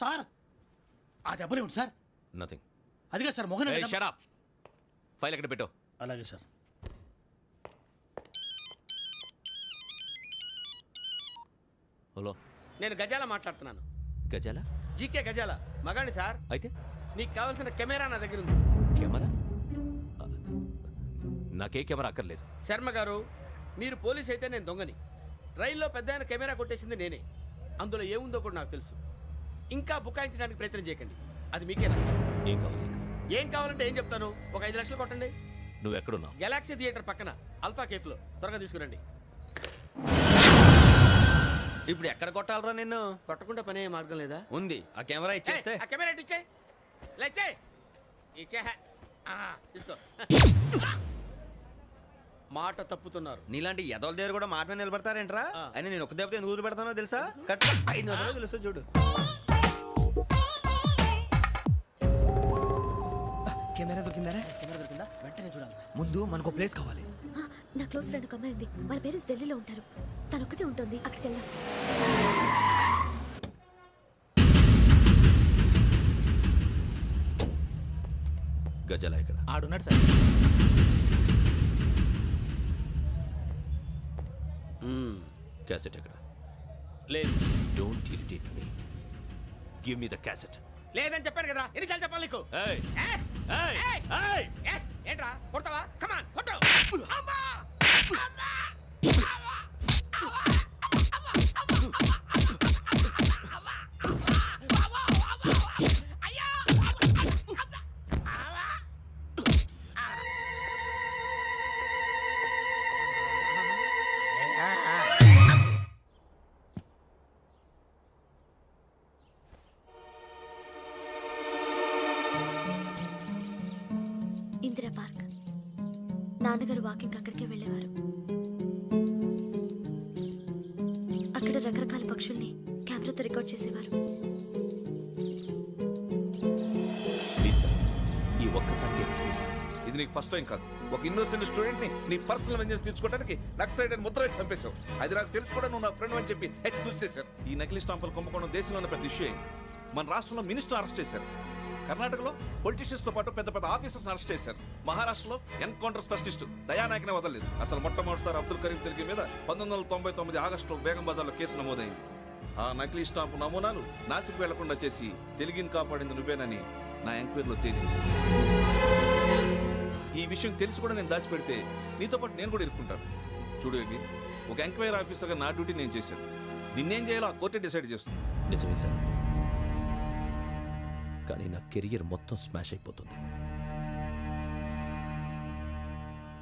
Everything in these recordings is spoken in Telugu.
సార్ ఆ దెబ్బలు ఏమిటి సార్? నథింగ్. అదిగా సార్ మొహన్ షట్ అప్. ఫైల్ ఎక్కడ పెట్టు. అలాగే సార్. హలో, నేను గజాల మాట్లాడుతున్నాను. గజాల? జీకే గజాల మగాండి సార్. అయితే నీకు కావాల్సిన కెమెరా నా దగ్గర ఉంది. కెమెరా? నాకే కెమెరా అక్కర్లేదు. శర్మ గారు, మీరు పోలీస్ అయితే నేను దొంగని. రైల్లో పెద్ద ఆయన కెమెరా కొట్టేసింది నేనే. అందులో ఏముందో కూడా నాకు తెలుసు. ఇంకా బుకాయించడానికి ప్రయత్నం చేయకండి, అది మీకే నష్టం. ఏం కావాలి? ఏం కావాలంటే ఏం చెప్తాను, ఒక 5 లక్షలు కొట్టండి. నువ్వు ఎక్కడున్నావు? గెలాక్సీ థియేటర్ పక్కన అల్ఫా కేఫ్లో. త్వరగా తీసుకురండి. ఇప్పుడు ఎక్కడ కొట్టాలరా నిన్ను? కొట్టకుండా పనే మార్గం లేదా? ఉంది. ఆ కెమెరా ఇచ్చేస్తే. ఆ కెమెరా ఇచ్చే లేచే ఇచ్చే తీసుకో. మాట తప్పుతున్నారు. నీలాంటి ఎదల దగ్గర కూడా మాట మీద నిలబడతారేంట్రా? అయినా నేను ఒక దెబ్బతో ఎందుకు పెడతానో తెలుసా? కట్ 5 నిమిషాలు తెలుసు చూడు. కెమెరా దొరికిందా? వెంటనే చూడాలి. ముందు మనకు ప్లేస్ కావాలి. నా క్లోజ్ ఫ్రెండ్ ఒక అమ్మాయి ఉంది. వాళ్ళ పేరెంట్స్ ఢిల్లీలో ఉంటారు. తను ఒక్కతే ఉంటుంది. అక్కడికి వెళ్దాం. గజాల ఇక్కడ ఆడున్నాడు సార్. క్యాసెట్ ఎక్కడ? లేదు. Don't irritate me. Give me the cassette. లేదని చెప్పాను కదా, ఎన్నిసార్లు చెప్పాలి నీకు? ఏంట్రా కొడతావా? కమాన్ కొట్టు. ఇందిరా పార్క్. నాన్నగారు వాకింగ్ అక్కడికే వెళ్ళేవారు. అక్కడ రకరకాల పక్షుల్ని కెమెరాతో రికార్డ్ చేసేవారు. ఈ ఒక్కసారి ఎక్స్క్యూజ్. ఇది నీకు ఫస్ట్ టైం కాదు. ఒక ఇన్నోసెంట్ స్టూడెంట్ ని నీ పర్సనల్ వెంజెన్స్ తీర్చుకోవడానికి నక్సలైట్ అని ముద్ర వేసి చంపేశావు. అది నాకు తెలుసు కూడా నువ్వు నా ఫ్రెండ్ అని చెప్పి ఎక్స్క్యూజ్ చేశారు. ఈ నకిలీ స్టాంపులు కుంభకోణం దేశంలోనే పెద్ద ఇష్యూ అయింది. మన రాష్ట్రంలో మినిస్టర్ అరెస్ట్ చేశారు. కర్ణాటకలో పొలిటీషియన్స్ తో పాటు పెద్ద పెద్ద ఆఫీసర్స్ అరెస్ట్ చేశారు. మహారాష్ట్రలో ఎన్కౌంటర్ స్పెషలిస్ట్ దయానాయకనే వదలలేదు. అసలు మొట్టమొదటిసారి అబ్దుల్ కరీం తిరిగి మీద 1999 ఆగస్టులో బేగం బజార్లో కేసు నమోదైంది. ఆ నకిలీ స్టాంపు నమూనాలు నాసిక్ వెళ్లకుండా చేసి తెలుగుని కాపాడింది నువ్వేనని నా ఎంక్వైరీలో తేలింది. ఈ విషయం తెలిసి కూడా నేను దాచిపెడితే నీతో పాటు నేను కూడా ఇరుక్కుంటాను. చూడు యోగి, ఒక ఎంక్వైరీ ఆఫీసర్గా నా డ్యూటీ నేను చేశాను. నిన్నేం చేయాలో ఆ కోర్టే డిసైడ్ చేస్తుంది. నిజమే సార్, కానీ నా కెరియర్ మొత్తం స్మాష్ అయిపోతుంది.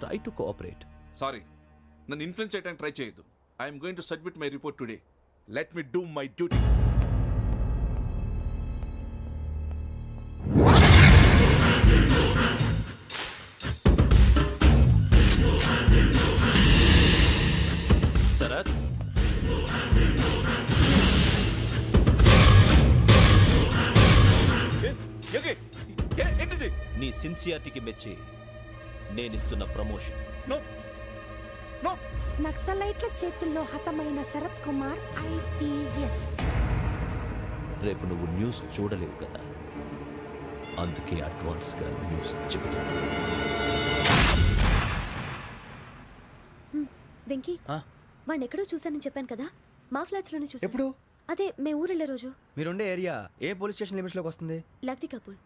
Try to cooperate. సారీ, నన్ను ఇన్ఫ్లుయెన్స్ చేయడానికి ట్రై చేయొద్దు. I'm going to submit my report today. Let me do my duty. Sharath, ఏంటిది? నీ సిన్సియారిటీకి మెచ్చి నేనిస్తున్న ప్రమోషన్. నక్సలైట్ల చేతుల్లో హతమైన శరత్ కుమార్ IPS. రేపు నువ్వు న్యూస్ చూడలేవు కదా, అందుకే అడ్వాన్స్ గా న్యూస్ చెబుతున్నా. వెంకీ, వాడిని ఎక్కడో చూశానని చెప్పాను కదా, మా ఫ్లాట్స్ లోనే చూసాను. ఎప్పుడు? అదే మే ఊరు వెళ్ళే రోజు. మీరుండే ఏరియా ఏ పోలీస్ స్టేషన్ లిమిట్స్ లోకి వస్తుంది? లక్టీ కపూర్.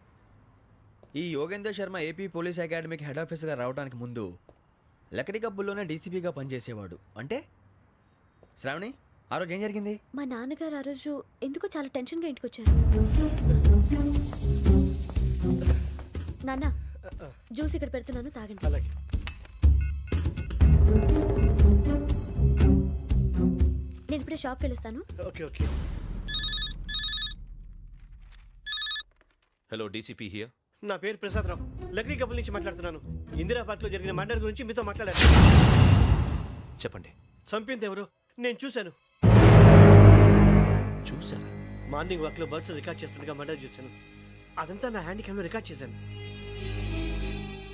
ఈ యోగేందర్ శర్మ ఏపీ పోలీస్ అకాడమీకి హెడ్ ఆఫీసర్గా రావడానికి ముందు లకడి కబ్బుల్లోనే డీసీపీగా పనిచేసేవాడు. అంటే శ్రావణి, ఆ రోజు ఏం జరిగింది? మా నాన్నగారు ఆ రోజు ఎందుకో చాలా టెన్షన్గా ఇంటికి వచ్చారు. నాన్న, జ్యూస్ ఇక్కడ పెడుతున్నాను, తాగండి. అలాగే. నేను ఇప్పుడే షాప్కి వెళ్ళొస్తాను. Okay okay. Hello, DCP here. నా పేరు ప్రసాదరావు, లక్డీ కపుల్ నుంచి మాట్లాడుతున్నాను. ఇందిరా పార్క్ లో జరిగిన మర్డర్ గురించి మీతో మాట్లాడారు. చెప్పండి. చంపింది ఎవరు? నేను చూశాను. చూసారా? మార్నింగ్ వాక్ లో బర్డ్స్ రికార్డ్ చేస్తుండగా మర్డర్ చూశాను. అదంతా నా హ్యాండ్ క్యామ్ లో రికార్డ్ చేశాను.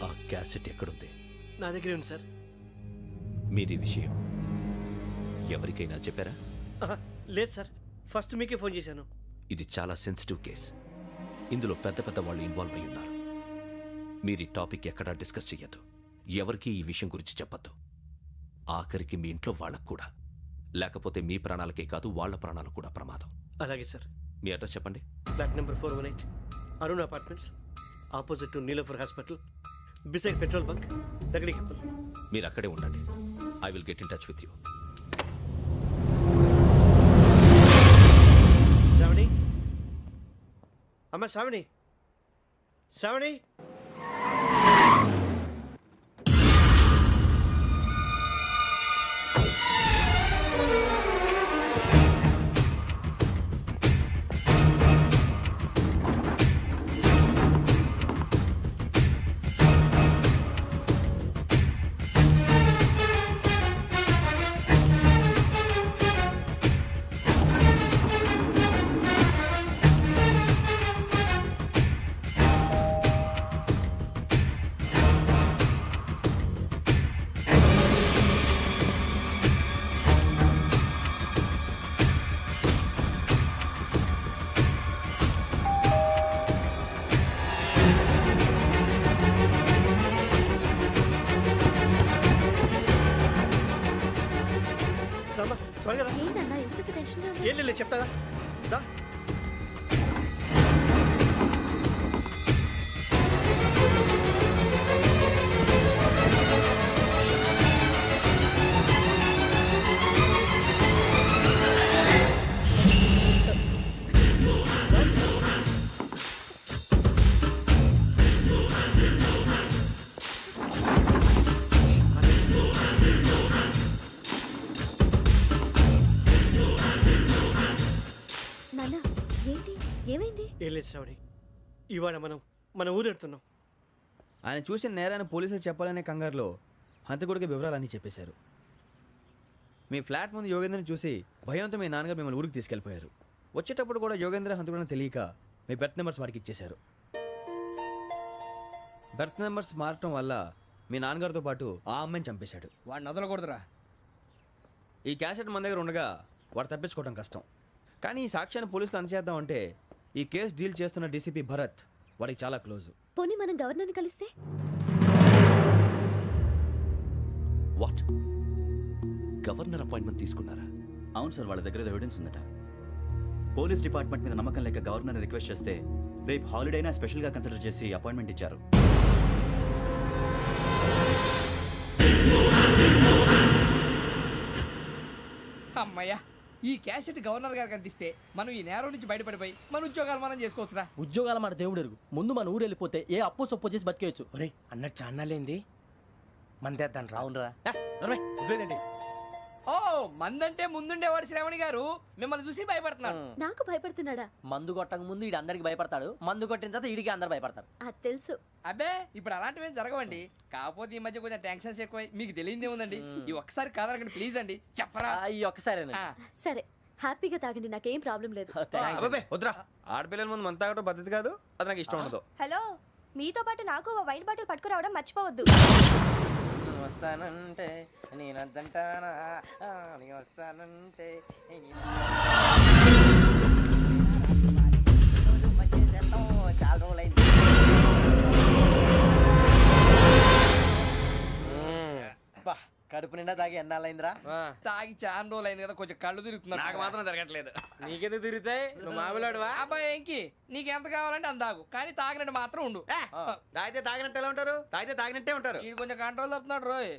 ఆ క్యాసెట్ ఎక్కడుంది? నా దగ్గరే ఉంది సార్. మీరు ఈ విషయం ఎవరికైనా చెప్పారా? లేదు సార్, ఫస్ట్ మీకే ఫోన్ చేశాను. ఇది చాలా సెన్సిటివ్ కేస్. ఇందులో పెద్ద పెద్ద వాళ్ళు ఇన్వాల్వ్ అయి ఉన్నారు. మీరు ఈ టాపిక్ ఎక్కడా డిస్కస్ చెయ్యొద్దు. ఎవరికీ ఈ విషయం గురించి చెప్పొద్దు. ఆఖరికి మీ ఇంట్లో వాళ్ళకు కూడా. లేకపోతే మీ ప్రాణాలకే కాదు వాళ్ళ ప్రాణాలు కూడా ప్రమాదం. అలాగే సార్. మీ అడ్రస్ చెప్పండి. Flat number 418 Arun apartments, opposite to Niloufer hospital, beside petrol bunk, దగ్గరికి కప్పల్. మీరు అక్కడే ఉండండి. I will get in touch with you. Sravani, అమ్మ శ్రావణి, శ్రావణి. రామ్మా, త్వరగా రా. ఏంటన్నా ఎందుకు టెన్షన్ ఏం లేదు చెప్తారా దా. నాన్న ఏంటి ఏమైంది? ఏం లేదు శ్రావణి, ఇవాళ మనం మన ఊరెడుతున్నాం. ఆయన చూసిన నేరాన్ని పోలీసులు చెప్పాలనే కంగారులో హంతకుడికి వివరాలన్నీ చెప్పేశారు. మీ ఫ్లాట్ ముందు యోగేంద్రని చూసి భయంతో మీ నాన్నగారు మిమ్మల్ని ఊరికి తీసుకెళ్ళిపోయారు. వచ్చేటప్పుడు కూడా యోగేంద్ర హంతకుడని తెలియక మీ బెర్త్ నెంబర్స్ వాడికి ఇచ్చేశారు. బెర్త్ నెంబర్స్ మారటం వల్ల మీ నాన్నగారితో పాటు ఆ అమ్మాయిని చంపేశాడు. వాడిని వదలకూడదురా. ఈ క్యాసెట్ మన దగ్గర ఉండగా వాడు తప్పించుకోవడం కష్టం. కానీ ఈ సాక్ష్యాన్ని పోలీసులు అందజేద్దామంటే ఈ కేసు డీల్ చేస్తున్న డీసీపీ భరత్ వాడికి చాలా క్లోజ్. పోనీ మనం గవర్నర్ని కలిస్తే? వాట్? గవర్నర్ అపాయింట్మెంట్ తీసుకున్నారా? అవును సార్, వాళ్ళ దగ్గర ఎవిడెన్స్ ఉందట. పోలీస్ డిపార్ట్మెంట్ మీద నమ్మకం లేక గవర్నర్ రిక్వెస్ట్ చేస్తే రేపు హాలిడేనా స్పెషల్గా కన్సిడర్ చేసి అపాయింట్మెంట్ ఇచ్చారు. అమ్మయ్యా, ఈ క్యాసెట్ గవర్నర్ గారికి అందిస్తే మనం ఈ నేరం నుంచి బయటపడిపోయి మన ఉద్యోగాలు మనం చేసుకోవచ్చురా. ఉద్యోగాల మాట దేవుడు ఎరుగు. ముందు మన ఊరు వెళ్ళిపోతే ఏ అప్పు సొప్పు చేసి బతికేయచ్చు. ఒరే అన్నట్టు చాన్నాలేంది మందేద్దాను రా. అవునరా. వదిలేదండి. ఓ మందంటే ముందుండేవాడు శ్రావణి గారు మిమ్మల్ని చూసి భయపడుతున్నాడు. నాకు భయపడుతున్నాడా? మందు కొట్టక ముందు ఈడు అందరికి భయపడతాడు, మందు కొట్టిన తర్వాత ఈడికి అందరు భయపడతారు. అది తెలుసు. అబ్బే ఇప్పుడు అలాంటివేం జరగవండి. కాకపోతే ఈ మధ్య కొంచెం టెన్షన్స్ ఎక్కువై మీకు తెలియదే ఉందండి. ఈ ఒక్కసారి కాదనకండి ప్లీజ్ అండి, చెప్పరా. ఈ ఒక్కసారి సరే హ్యాపీగా తాగండి, నాకేం ప్రాబ్లం లేదు. అబ్బాబే వద్దురా, ఆడపిల్లల ముందు మంత తాగడం పద్ధతి కాదు. అది నాకు ఇష్టం ఉండదు. హలో, మీతో పాటు నాకు ఓ వైన్ బాటిల్ పట్టుకురావడం మర్చిపోవద్దు. వస్తానంటే నేనంటానా, వస్తానంటే చాలా రోజులైంది. కడుపు నిండా తాగి ఎన్నాళ్ళైందిరా? తాగి చాలా రోజులు అయింది కదా, కొంచెం కళ్ళు తిరుగుతున్నాడు. నాకు మాత్రం జరగట్లేదు. నీకెందుకు తిరుగుతాయి? నువ్వు మామిలాడువా? అబ్బాయి ఏంకి నీకు ఎంత కావాలంటే అంత తాగు, కానీ తాగినట్టు మాత్రం ఉండు. తాగితే తాగినట్టు ఎలా ఉంటారు? తాగితే తాగినట్టే ఉంటారు. వీడు కొంచెం కంట్రోల్ తప్పుతున్నాడు రోయ్.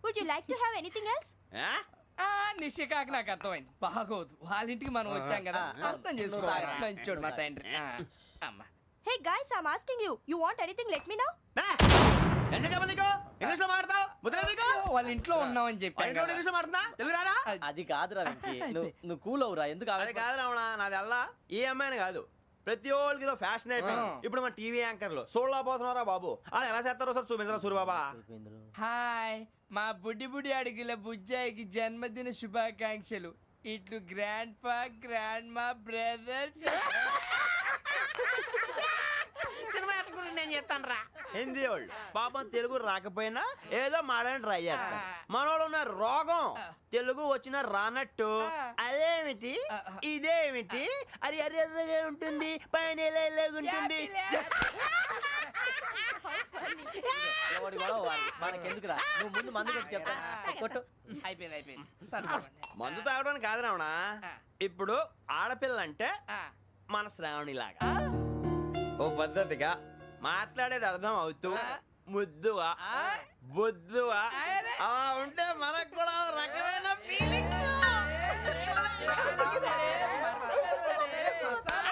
Would you like to have anything else? నిశ్చికాకి నాకు అర్థమైంది. బాగోదు, వాళ్ళ ఇంటికి మనం వచ్చాం కదా, అర్థం చేసుకోవాలి. మంచోడు మా తండ్రి. అమ్మ hey guys, I am asking you, you want anything let me know. English లో మాట్లాడతావు? వాళ్ళ ఇంట్లో ఉన్నామని చెప్పాను కదా. ఇంగ్లీష్ లో మాట్లాడుతున్నా? తెలుగు రాదా? అది కాదురా వెంకీ, నువ్వు కూల్ అవురా. ఎందుకు అది కాదు రావణ, నాది అల్లా ఈ అమ్మాయిని కాదు, ప్రతి ఒక్కరికి ఇదో ఫ్యాషన్ అయిపోయింది. ఇప్పుడు మన టీవీ యాంకర్లు సోళ్ళ పోతున్నారా బాబు, వాళ్ళు ఎలా చేస్తారో సార్ చూపించరా సూరిబాబా. హాయ్, మా బుడ్డి బుడి అడిగిల బుజ్జాయికి జన్మదిన శుభాకాంక్షలు. ఇట్లు గ్రాండ్ ఫా గ్రాండ్ మా బ్రదర్స్. సినిమా నేను చెప్తాను రా. హిందీ వాళ్ళు పాపం తెలుగు రాకపోయినా ఏదో మాడని ట్రై చేస్తారు మనోళ్ళు ఉన్న రోగం తెలుగు వచ్చిన రానట్టు అదేమిటి ఇదేమిటి అది అరిగా ఉంటుంది పైన ఉంటుంది మనకెందుకురా నువ్వు ముందు మందు కొట్టి చెప్తా కొట్టు. అయిపోయింది సర్దుకోండి. మందు తాగడానికి కాదు రావణ ఇప్పుడు ఆడపిల్ల అంటే మన శ్రావణిలాగా ఓ పద్ధతిగా మాట్లాడేది అర్థం అవుతూ ముద్దువా బొద్దువా అలా ఉంటే మనకు కూడా ఓ రకమైన ఫీలింగ్స్